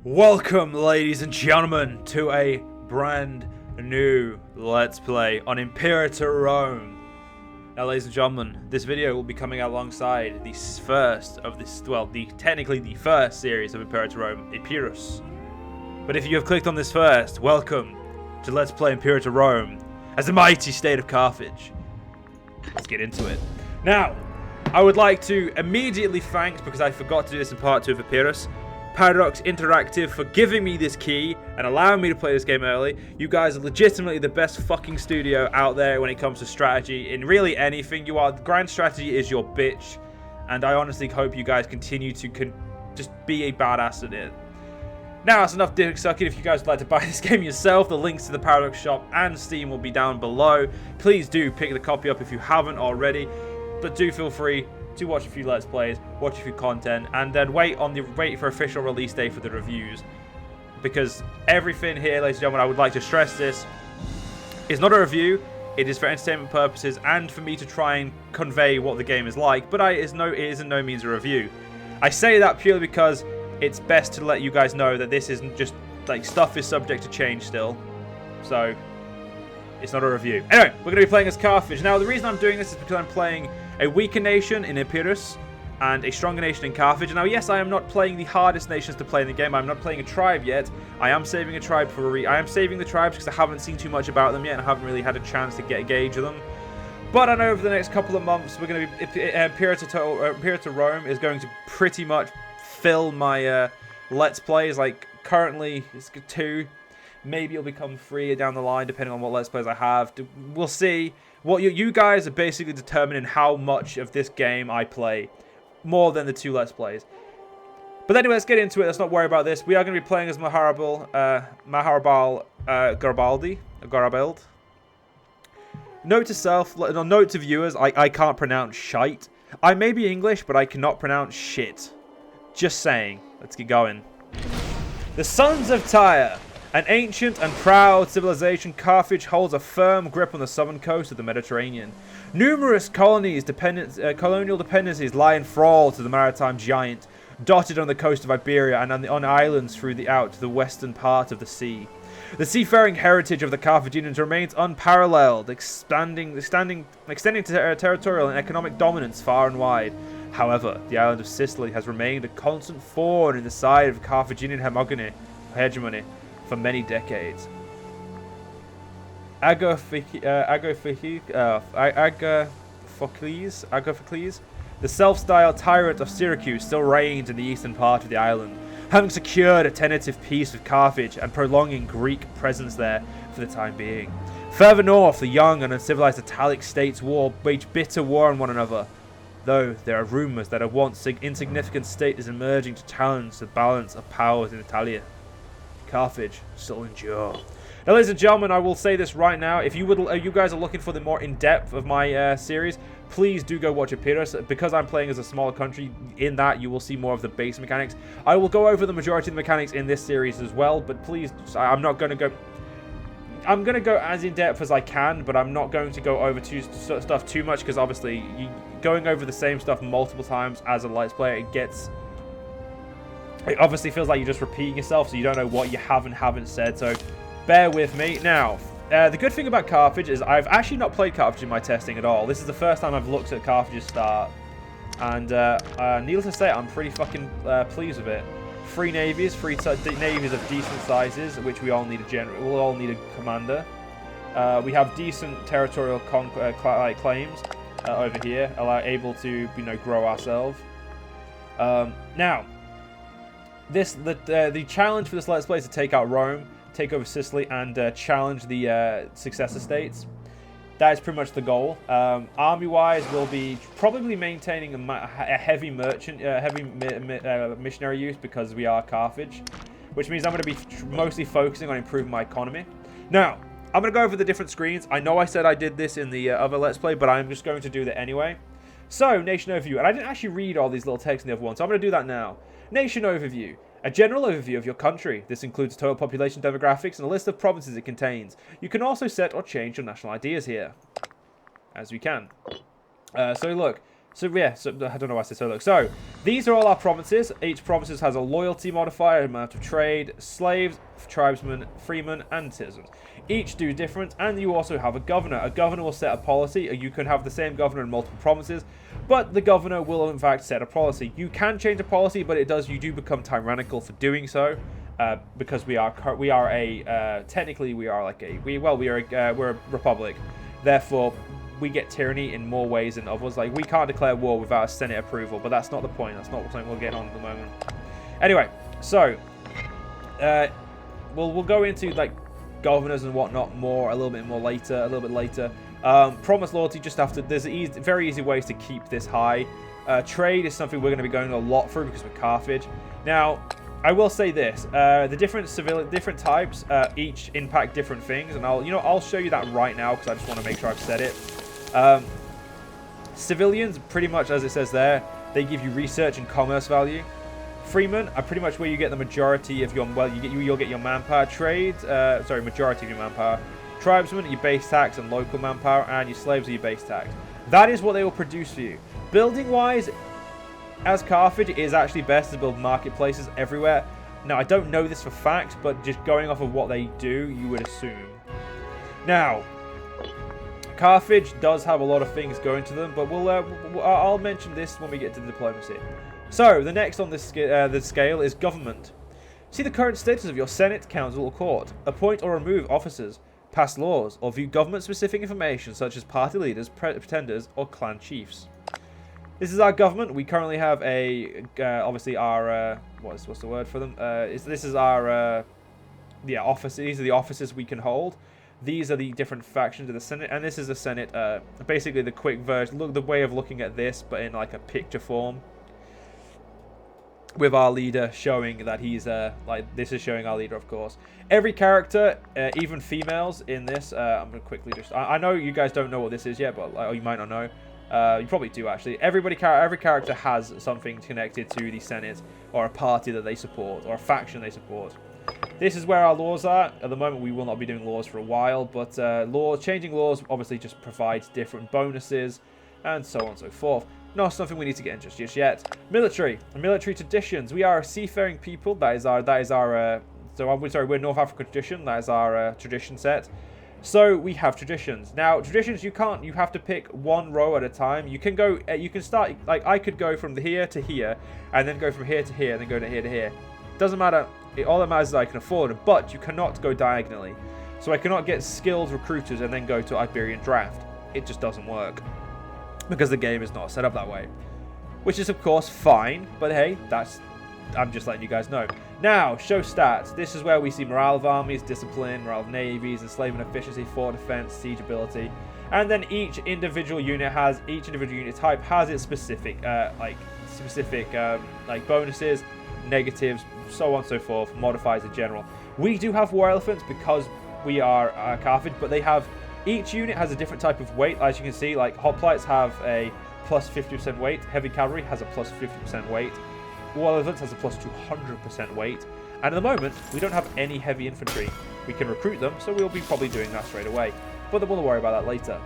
Welcome, ladies and gentlemen, to a brand new Let's Play on Imperator Rome. Now, ladies and gentlemen, this video will be coming out alongside the first of this, technically the first series of Imperator Rome, Epirus. But if you have clicked on this first, welcome to Let's Play Imperator Rome as the mighty state of Carthage. Let's get into it. Now, I would like to immediately thank, because I forgot to do this in part 2 of Epirus, Paradox Interactive for giving me this key and allowing me to play this game early. You guys are legitimately the best fucking studio out there when it comes to strategy. In really anything you are, grand strategy is your bitch. And I honestly hope you guys continue to just be a badass at it. Now, that's enough dick sucking. If you guys would like to buy this game yourself, the links to the Paradox shop and Steam will be down below. Please do pick the copy up if you haven't already. But do feel free to watch a few Let's Plays, watch a few content, and then wait for official release day for the reviews. Because everything here, ladies and gentlemen, I would like to stress this, is not a review. It is for entertainment purposes and for me to try and convey what the game is like, but it is in no means a review. I say that purely because it's best to let you guys know that this isn't just, like, stuff is subject to change still. So, it's not a review. Anyway, we're going to be playing as Carthage. Now, the reason I'm doing this is because I'm playing a weaker nation in Epirus and a stronger nation in Carthage. Now, yes, I am not playing the hardest nations to play in the game. I'm not playing a tribe yet. I am saving a tribe for I am saving the tribes because I haven't seen too much about them yet and I haven't really had a chance to get a gauge of them. But I know over the next couple of months, we're going to be Imperator Rome is going to pretty much fill my Let's Plays. Like, currently, it's 2. Maybe it'll become 3 down the line, depending on what Let's Plays I have. We'll see. What you guys are basically determining how much of this game I play, more than the 2 Let's Plays. But anyway, let's get into it. Let's not worry about this. We are going to be playing as Maharabal Garabald. Note to self, note to viewers, I can't pronounce shite. I may be English, but I cannot pronounce shit. Just saying. Let's get going. The Sons of Tyre. An ancient and proud civilization, Carthage holds a firm grip on the southern coast of the Mediterranean. Numerous colonial dependencies lie enthralled to the maritime giant, dotted on the coast of Iberia and on islands out to the western part of the sea. The seafaring heritage of the Carthaginians remains unparalleled, extending to territorial and economic dominance far and wide. However, the island of Sicily has remained a constant thorn in the side of Carthaginian hegemony for many decades. Agathocles, the self-styled tyrant of Syracuse, still reigns in the eastern part of the island, having secured a tentative peace with Carthage and prolonging Greek presence there for the time being. Further north, the young and uncivilized Italic states wage bitter war on one another, though there are rumors that a once insignificant state is emerging to challenge the balance of powers in Italia. Carthage still endure. Now, ladies and gentlemen, I will say this right now. If you guys are looking for the more in-depth of my series, please do go watch Epirus. Because I'm playing as a smaller country, in that you will see more of the base mechanics. I will go over the majority of the mechanics in this series as well, but please, I'm going to go as in-depth as I can, but I'm not going to go over stuff too much, because obviously, going over the same stuff multiple times as a Let's Player, it obviously feels like you're just repeating yourself, so you don't know what you haven't said, so bear with me. Now, the good thing about Carthage is I've actually not played Carthage in my testing at all. This is the first time I've looked at Carthage's start, and needless to say, I'm pretty fucking pleased with it. 3 navies, 3 navies of decent sizes, which we all need a general. We'll all need a commander. We have decent territorial claims over here, able to grow ourselves. Now. The challenge for this Let's Play is to take out Rome, take over Sicily, and challenge the successor states. That is pretty much the goal. Army-wise, we'll be probably maintaining a heavy missionary use because we are Carthage, which means I'm going to be mostly focusing on improving my economy. Now, I'm going to go over the different screens. I know I said I did this in the other Let's Play, but I'm just going to do that anyway. So, Nation Overview. And I didn't actually read all these little texts in the other one, so I'm going to do that now. Nation Overview. A general overview of your country. This includes total population demographics and a list of provinces it contains. You can also set or change your national ideas here, as we can. So look, So yeah, so I don't know why I said so. Look, so these are all our provinces. Each province has a loyalty modifier, amount of trade, slaves, tribesmen, freemen, and citizens. Each do different, and you also have a governor. A governor will set a policy. You can have the same governor in multiple provinces, but the governor will in fact set a policy. You can change a policy, but you do become tyrannical for doing so, because we're a republic. Therefore, we get tyranny in more ways than others. Like, we can't declare war without a Senate approval, but that's not the point. That's not something we'll get on at the moment. Anyway, so we'll go into like governors and whatnot a little bit later. Promise loyalty just after. There's very easy ways to keep this high. Trade is something we're going to be going a lot through because we're Carthage. Now, I will say this: the different types each impact different things, and I'll show you that right now because I just want to make sure I've said it. Civilians, pretty much as it says there, they give you research and commerce value. Freemen are pretty much where you get the majority of your you'll get your manpower. Majority of your manpower. Tribesmen, your base tax and local manpower, and your slaves are your base tax. That is what they will produce for you. Building wise, as Carthage, it is actually best to build marketplaces everywhere. Now, I don't know this for fact, but just going off of what they do, you would assume. Now, Carthage does have a lot of things going to them, but I'll mention this when we get to the diplomacy. So, the next on this the scale is government. See the current status of your Senate, Council, or Court. Appoint or remove officers, pass laws, or view government-specific information such as party leaders, pretenders, or clan chiefs. This is our government. We currently have obviously our what's the word for them? This is our office. These are the offices we can hold. These are the different factions of the Senate, and this is the Senate. Basically, the quick version. Look, the way of looking at this, but in like a picture form, with our leader showing that he's this is showing our leader, of course. Every character, even females in this. I'm gonna quickly just. I know you guys don't know what this is yet, but you might not know. You probably do actually. Every character has something connected to the Senate, or a party that they support, or a faction they support. This is where our laws are. At the moment, we will not be doing laws for a while, but changing laws obviously just provides different bonuses, and so on and so forth. Not something we need to get into just yet. Military traditions. We are a seafaring people. We're North African tradition. That is our tradition set. So we have traditions. Now, traditions you have to pick one row at a time. You can start, like I could go from here to here, and then go from here to here, and then go to here to here. Doesn't matter. All that matters is I can afford it, but you cannot go diagonally. So I cannot get skilled recruiters and then go to Iberian draft. It just doesn't work. Because the game is not set up that way. Which is, of course, fine. But hey, I'm just letting you guys know. Now, show stats. This is where we see morale of armies, discipline, morale of navies, enslavement efficiency, fort defense, siege ability. And then each individual unit type has its specific bonuses, negatives, so on and so forth, modifiers in general. We do have war elephants because we are Carthage, but each unit has a different type of weight. As you can see, like hoplites have a plus 50% weight, heavy cavalry has a plus 50% weight, war elephants has a plus 200% weight, and at the moment we don't have any heavy infantry. We can recruit them, so we'll be probably doing that straight away, but then we'll worry about that later.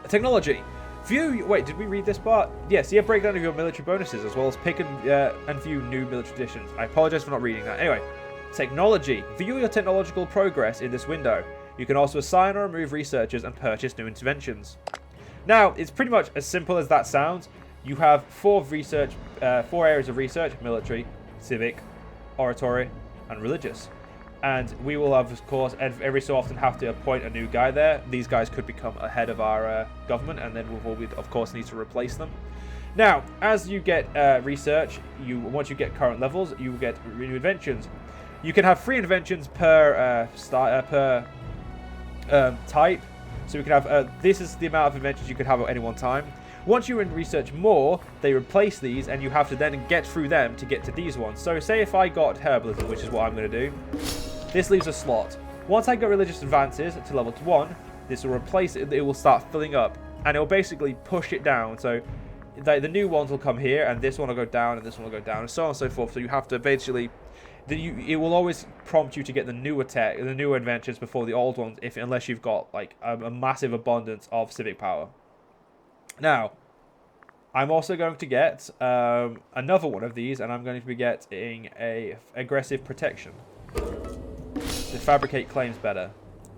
Technology. Wait, did we read this part? Yes, see a breakdown of your military bonuses, as well as pick and view new military traditions. I apologize for not reading that. Anyway, technology. View your technological progress in this window. You can also assign or remove researchers and purchase new interventions. Now, it's pretty much as simple as that sounds. You have four areas of research: military, civic, oratory, and religious. And we will, of course, every so often have to appoint a new guy there. These guys could become a head of our government, and then we'll, of course, need to replace them. Now, as you get research, once you get current levels, you will get new inventions. You can have 3 inventions per type. So we can have this is the amount of inventions you can have at any one time. Once you're in research more, they replace these, and you have to then get through them to get to these ones. So say if I got herbalism, which is what I'm going to do, this leaves a slot. Once I get religious advances to level 1, this will replace it. It will start filling up, and it will basically push it down. So the new ones will come here, and this one will go down, and this one will go down, and so on and so forth. So you have to basically, it will always prompt you to get the new adventures before the old ones, unless you've got like a massive abundance of civic power. Now, I'm also going to get another one of these, and I'm going to be getting a aggressive protection to fabricate claims better,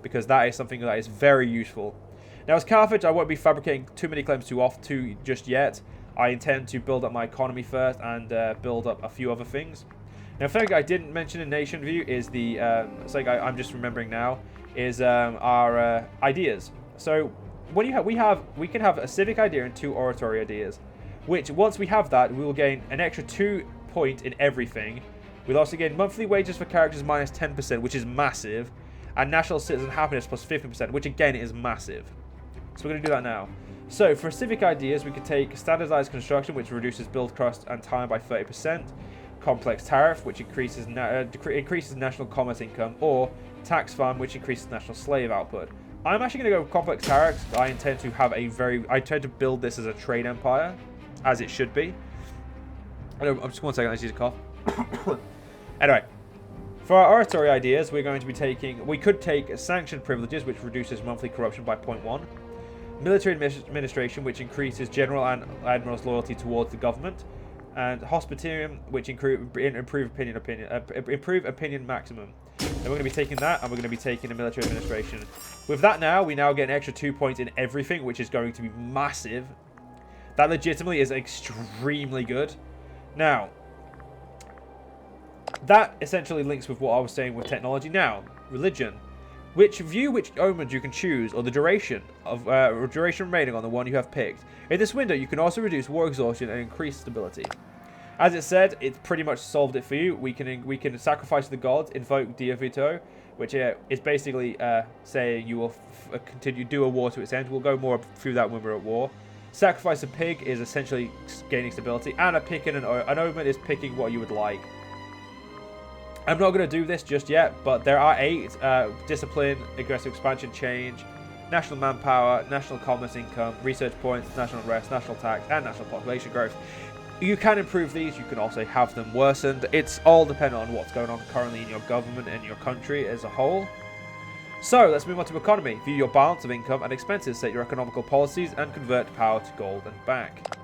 because that is something that is very useful. Now, as Carthage, I won't be fabricating too many claims too just yet. I intend to build up my economy first and build up a few other things. Now, something I didn't mention in Nation View is the something I'm just remembering now is our ideas. So when we can have a civic idea and 2 oratory ideas, which once we have that, we will gain an extra 2 points in everything. We'll also gain monthly wages for characters minus 10%, which is massive, and national citizen happiness plus 50%, which again is massive. So we're going to do that now. So for civic ideas, we could take standardized construction, which reduces build cost and time by 30%, complex tariff, which increases national commerce income, or tax farm, which increases national slave output. I'm actually going to go with complex tariffs. I intend to build this as a trade empire, as it should be. I'm just 1 second, I just need to cough. Anyway, for our oratory ideas, we're going to be taking, we could take sanctioned privileges, which reduces monthly corruption by 0.1. Military administration, which increases general and admiral's loyalty towards the government. And hospitarian, which improve opinion maximum. And we're going to be taking that, and we're going to be taking the military administration. With that now, we now get an extra 2 points in everything, which is going to be massive. That legitimately is extremely good. Now, that essentially links with what I was saying with technology. Now, religion. Which omens you can choose, or the duration of duration remaining on the one you have picked. In this window, you can also reduce war exhaustion and increase stability. As it said, it's pretty much solved it for you. We can sacrifice the gods, invoke Dia Vito, which is basically saying you will continue do a war to its end. We'll go more through that when we're at war. Sacrifice a pig is essentially gaining stability, and an omen is picking what you would like. I'm not going to do this just yet, but there are 8 discipline, aggressive expansion, change, national manpower, national commerce income, research points, national rest, national tax, and national population growth. You can improve these. You can also have them worsened. It's all dependent on what's going on currently in your government and your country as a whole. So let's move on to economy. View your balance of income and expenses, set your economical policies, and convert power to gold and back.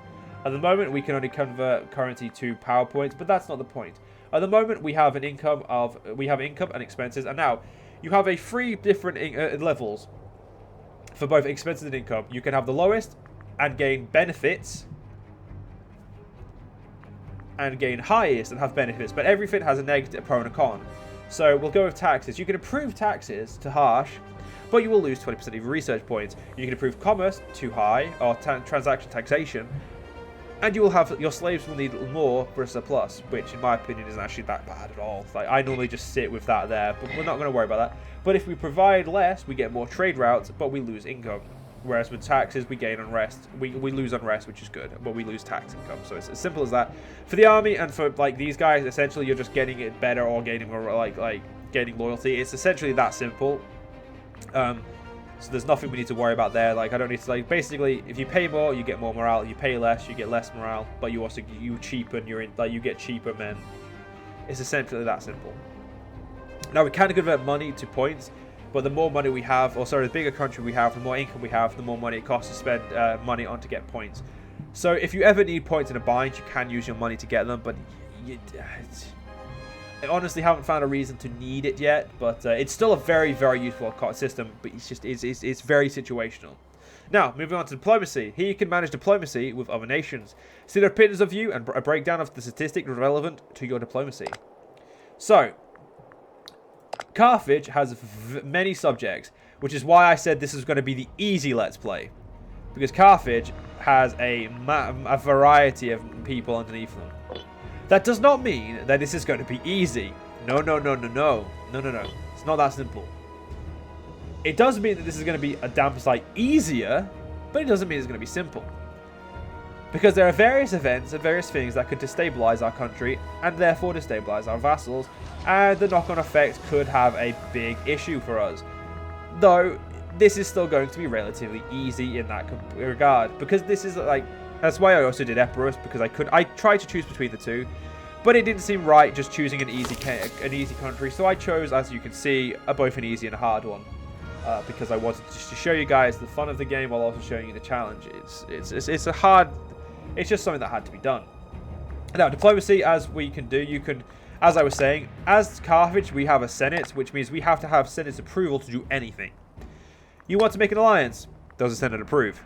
At the moment, we can only convert currency to power points, but that's not the point. At the moment, we have income and expenses, and now you have 3 different levels for both expenses and income. You can have the lowest and gain benefits, and gain highest and have benefits, but everything has a negative, a pro and a con. So we'll go with taxes. You can improve taxes to harsh, but you will lose 20% of your research points. You can improve commerce to high, or transaction taxation, and you will have your slaves will need more for a surplus, which in my opinion isn't actually that bad at all. Like, I normally just sit with that there, but we're not going to worry about that. But if we provide less, we get more trade routes, but we lose income. Whereas with taxes, we gain unrest. We lose unrest, which is good, but we lose tax income. So it's as simple as that. For the army and for like these guys, essentially you're just getting it better or gaining more like gaining loyalty. It's essentially that simple. So there's nothing we need to worry about there. Like, I don't need to, like, basically, if you pay more, you get more morale. If you pay less, you get less morale. But you also, you cheapen, you get cheaper men. It's essentially that simple. Now, we can convert money to points, but the more money we have, or sorry, the bigger country we have, the more income we have, the more money it costs to spend money on to get points. So if you ever need points in a bind, you can use your money to get them, but I honestly haven't found a reason to need it yet, but it's still a very, very useful system, but it's very situational. Now, moving on to diplomacy. Here you can manage diplomacy with other nations. See their opinions of you and a breakdown of the statistics relevant to your diplomacy. So, Carthage has many subjects, which is why I said this is going to be the easy Let's Play. Because Carthage has a variety of people underneath them. That does not mean that this is going to be easy. No. It's not that simple. It does mean that this is going to be a damn sight easier, but it doesn't mean it's going to be simple. Because there are various events and various things that could destabilize our country, and therefore destabilize our vassals, and the knock-on effect could have a big issue for us. Though, this is still going to be relatively easy in that regard, because this is like... That's why I also did Epirus, because I tried to choose between the two, but it didn't seem right just choosing an easy country, so I chose, as you can see, both an easy and a hard one, because I wanted just to show you guys the fun of the game while also showing you the challenge. It's It's just something that had to be done. Now, diplomacy, as we can do, you can, as I was saying, as Carthage, we have a Senate, which means we have to have Senate's approval to do anything. You want to make an alliance? Does the Senate approve?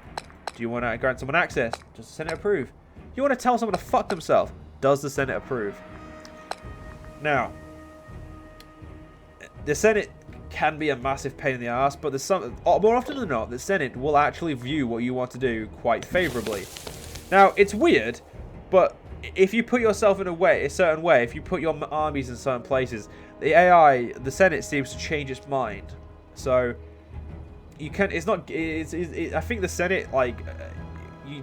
Do you want to grant someone access? Does the Senate approve? You want to tell someone to fuck themselves? Does the Senate approve? Now, the Senate can be a massive pain in the ass, but there's some, more often than not, the Senate will actually view what you want to do quite favorably. Now, it's weird, but if you put yourself in a certain way, if you put your armies in certain places, the AI, the Senate seems to change its mind. So you can. It's not. I think the Senate, like,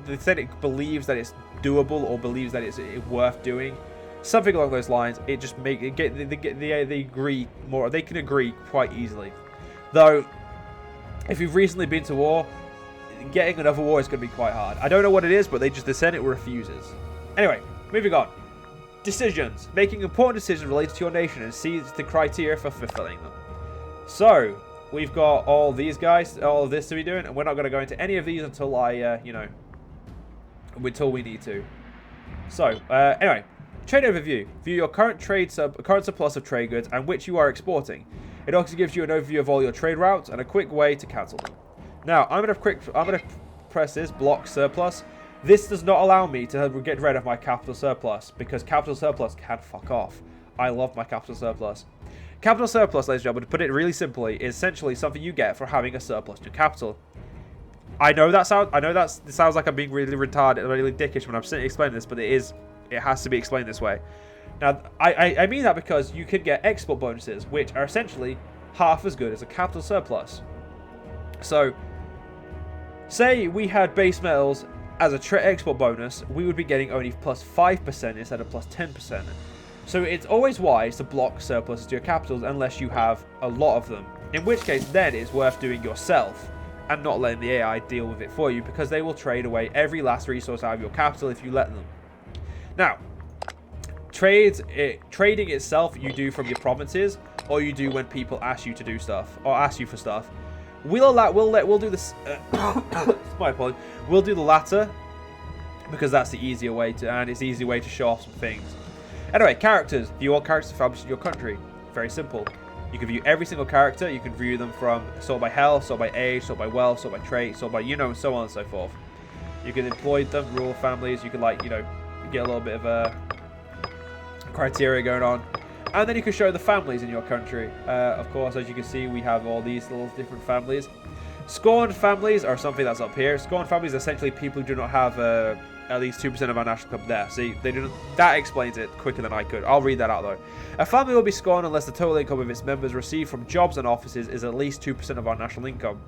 the Senate believes that it's doable or believes that it's worth doing, something along those lines. It just they agree more. They can agree quite easily. Though, if you've recently been to war, getting another war is going to be quite hard. I don't know what it is, but the Senate refuses. Anyway, moving on. Decisions. Making important decisions related to your nation and see the criteria for fulfilling them. So, we've got all these guys, all of this to be doing, and we're not going to go into any of these until until we need to. So, anyway, trade overview. View your current surplus of trade goods and which you are exporting. It also gives you an overview of all your trade routes and a quick way to cancel them. Now, I'm gonna press this block surplus. This does not allow me to get rid of my capital surplus, because capital surplus can fuck off. I love my capital surplus. Capital surplus, ladies and gentlemen, to put it really simply, is essentially something you get for having a surplus to capital. I know that sounds like I'm being really retarded, really dickish when I'm explaining this, but it has to be explained this way. Now, I mean that because you can get export bonuses, which are essentially half as good as a capital surplus. So, say we had base metals as a export bonus, we would be getting only plus 5% instead of plus 10%. So it's always wise to block surpluses to your capitals unless you have a lot of them. In which case, then it's worth doing yourself and not letting the AI deal with it for you, because they will trade away every last resource out of your capital if you let them. Now, trading itself you do from your provinces, or you do when people ask you to do stuff or ask you for stuff. We'll do this. My apologies. We'll do the latter because that's the easier way to, and it's the easy way to show off some things. Anyway, characters. View all characters established in your country. Very simple. You can view every single character. You can view them from sort by health, sort by age, sort by wealth, sort by trait, sort by so on and so forth. You can employ them, rule families. You can get a little bit of a criteria going on. And then you can show the families in your country. Of course, as you can see, we have all these little different families. Scorned families are something that's up here. Scorned families are essentially people who do not have at least 2% of our national income there. See, that explains it quicker than I could. I'll read that out though. A family will be scorned unless the total income of its members received from jobs and offices is at least 2% of our national income.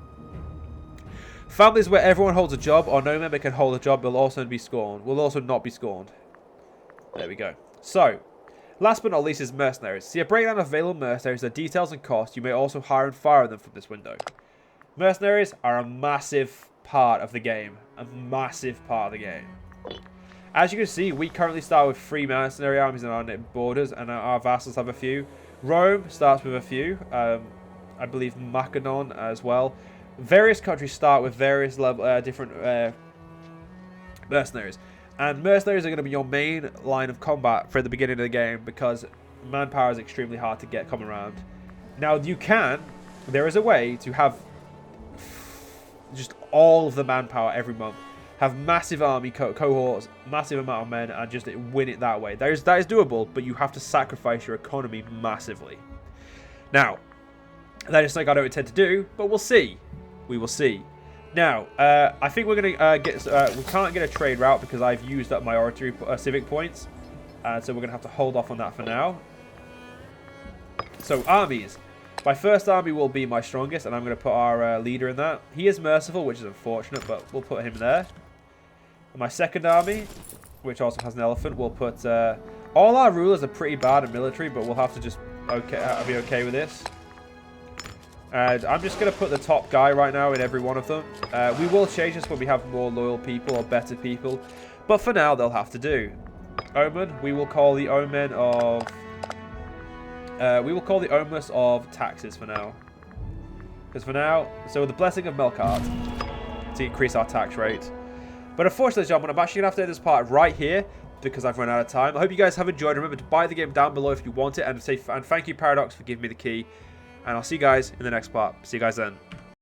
Families where everyone holds a job or no member can hold a job will also not be scorned. There we go. So, last but not least is mercenaries. See a breakdown of available mercenaries, their details and costs. You may also hire and fire them from this window. Mercenaries are a massive part of the game. A massive part of the game. As you can see, we currently start with 3 mercenary armies on our borders, and our vassals have a few. Rome starts with a few. I believe Macedon as well. Various countries start with various different mercenaries. And mercenaries are going to be your main line of combat for the beginning of the game, because manpower is extremely hard to come around. Now, there is a way to have just all of the manpower every month. Have massive army cohorts, massive amount of men, and just win it that way. That is doable, but you have to sacrifice your economy massively. Now, that is something I don't intend to do, but we'll see. We will see. Now, I think we're going to we can't get a trade route because I've used up my oratory civic points. So we're going to have to hold off on that for now. So, armies. My first army will be my strongest, and I'm going to put our leader in that. He is merciful, which is unfortunate, but we'll put him there. And my second army, which also has an elephant, we'll put... all our rulers are pretty bad at military, but we'll have to just be okay with this. And I'm just going to put the top guy right now in every one of them. We will change this when we have more loyal people or better people. But for now, they'll have to do. Omen, we will call the omen of... we will call the omen of taxes for now. Because for now... So with the blessing of Melkart, to increase our tax rate. But unfortunately, gentlemen, I'm actually going to have to end this part right here because I've run out of time. I hope you guys have enjoyed. Remember to buy the game down below if you want it. And thank you, Paradox, for giving me the key. And I'll see you guys in the next part. See you guys then.